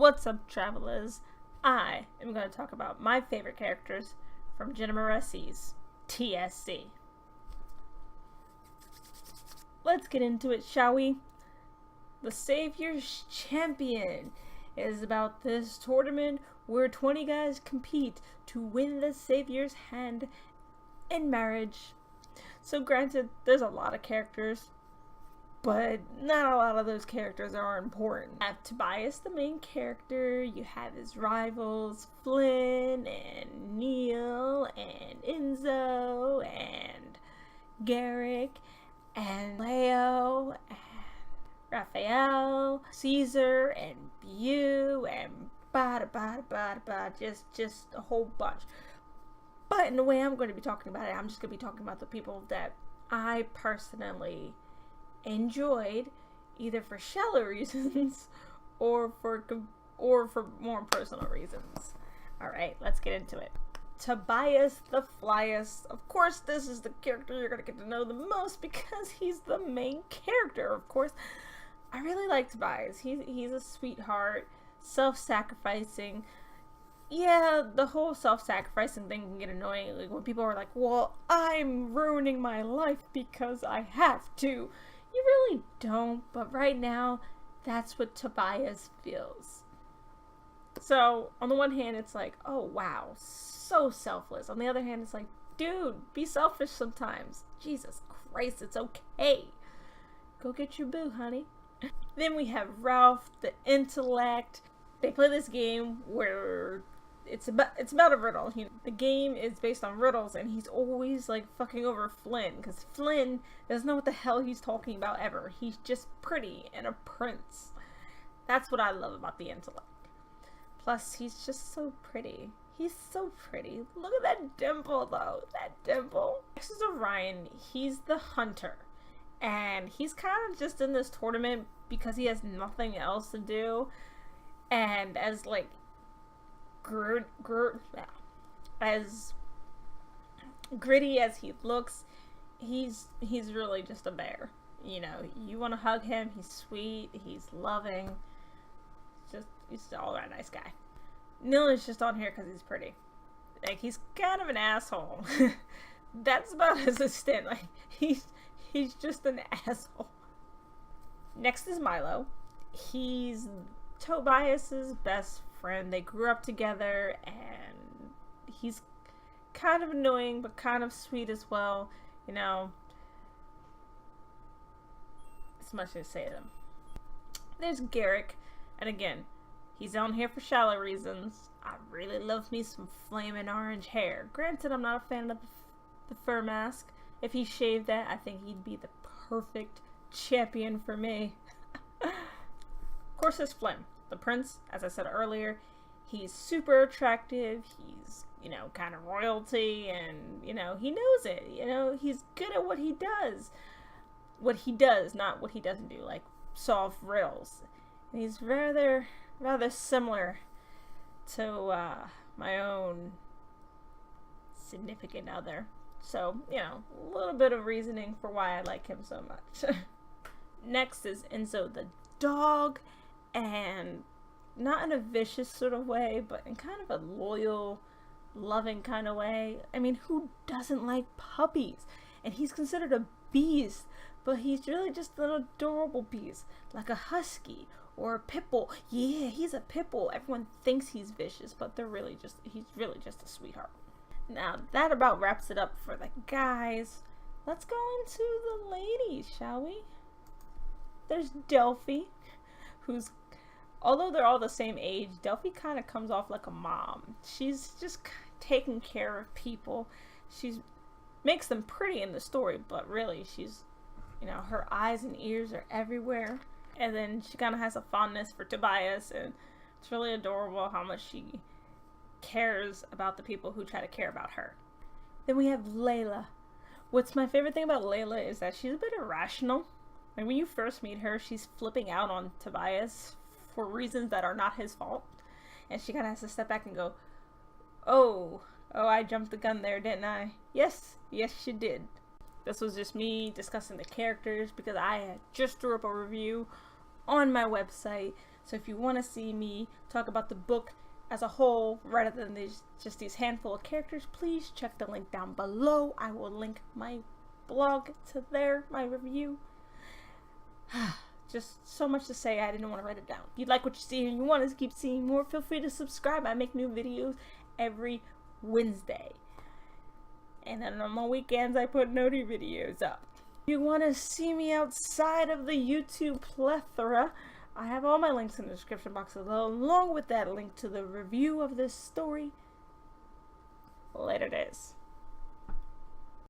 What's up, travelers? I am going to talk about my favorite characters from Jenna Moressi's TSC. Let's get into it, shall we? The Savior's Champion is about this tournament where 20 guys compete to win the Savior's hand in marriage. So granted, there's a lot of characters, but not a lot of those characters are important. You have Tobias, the main character. You have his rivals, Flynn and Neil and Enzo and Garrick and Leo and Raphael, Caesar and Bew and just a whole bunch. But in the way I'm going to be talking about it, I'm just going to be talking about the people that I personally enjoyed, either for shallow reasons or for more personal reasons. Alright, let's get into it. Tobias the Flyest. Of course, this is the character you're going to get to know the most because he's the main character, of course. I really like Tobias. He's a sweetheart, self-sacrificing. Yeah, the whole self-sacrificing thing can get annoying. Like when people are like, well, I'm ruining my life because I have to. You really don't, but right now, that's what Tobias feels. So, on the one hand, it's like, oh wow, so selfless. On the other hand, it's like, dude, be selfish sometimes. Jesus Christ, it's okay. Go get your boo, honey. Then we have Ralph, the intellect. They play this game where it's about a riddle. The game is based on riddles, and he's always like fucking over Flynn because Flynn doesn't know what the hell he's talking about ever. He's just pretty and a prince. That's what I love about the intellect. Plus, he's just so pretty. He's so pretty. Look at that dimple, though. That dimple. Next is Orion. He's the hunter, and he's kind of just in this tournament because he has nothing else to do. And as like as gritty as he looks, he's really just a bear. You know, you want to hug him. He's sweet. He's loving. He's all around nice guy. Neil is just on here because he's pretty. Like, he's kind of an asshole. That's about his extent. Like, he's just an asshole. Next is Milo. He's Tobias's best friend. They grew up together, and he's kind of annoying but kind of sweet as well. You know, it's much to say to them. There's Garrick, and again, he's on here for shallow reasons. I really love me some flaming orange hair. Granted, I'm not a fan of the fur mask. If he shaved that, I think he'd be the perfect champion for me. Of course, there's Flynn, the prince. As I said earlier, he's super attractive. He's, you know, kind of royalty, and, you know, he knows it. You know, he's good at what he does. What he does, not what he doesn't do, like solve riddles. And he's rather similar to my own significant other. So, you know, a little bit of reasoning for why I like him so much. Next is Enzo the dog, and not in a vicious sort of way, but in kind of a loyal, loving kind of way. I mean, who doesn't like puppies? And he's considered a beast, but he's really just an adorable beast, like a husky or a pit bull. Yeah, he's a pit bull. Everyone thinks he's vicious, but he's really just a sweetheart. Now, that about wraps it up for the guys. Let's go into the ladies, shall we? There's Delphi, who's, although they're all the same age, Delphi kind of comes off like a mom. She's just taking care of people. She makes them pretty in the story, but really she's, you know, her eyes and ears are everywhere. And then she kind of has a fondness for Tobias, and it's really adorable how much she cares about the people who try to care about her. Then we have Layla. What's my favorite thing about Layla is that she's a bit irrational. Like, when you first meet her, she's flipping out on Tobias for reasons that are not his fault. And she kind of has to step back and go, oh, I jumped the gun there, didn't I? Yes, you did. This was just me discussing the characters because I just drew up a review on my website. So if you want to see me talk about the book as a whole rather than just these handful of characters, please check the link down below. I will link my blog to there, my review. Just so much to say, I didn't want to write it down. If you like what you see and you want to keep seeing more, feel free to subscribe. I make new videos every Wednesday. And then on my weekends, I put naughty videos up. If you want to see me outside of the YouTube plethora, I have all my links in the description box along with that link to the review of this story. Later days.